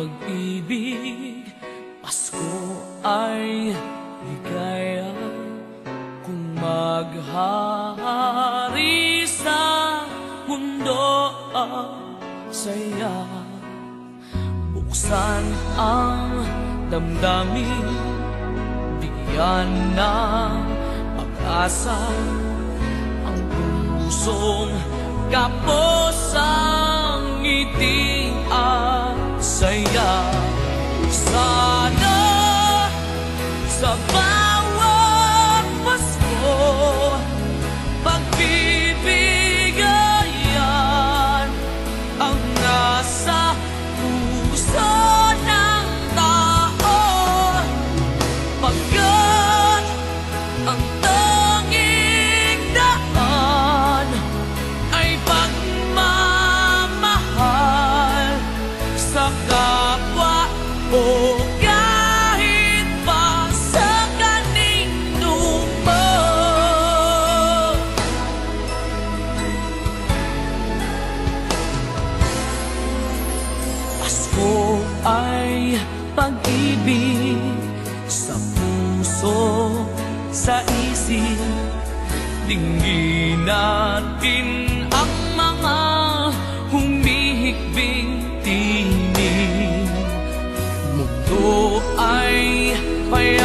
pag-ibig, Pasko ay ligaya. Kung maghahari sa mundo ang saya, buksan ang damdamin, bigyan ng pag-asa ang pusong kapos ang ngiti at saya. Sana sa bawat Pasko pagbibigayan ang nasa puso ng tao, pagkat ang tanging daan ay pagmamahal sa kapwa o kahit pa sa kanino man. Pasko ay pag-ibig sa puso, sa isip. Dinggin natin ang mga humihikbing tinig. Mundo ay payapa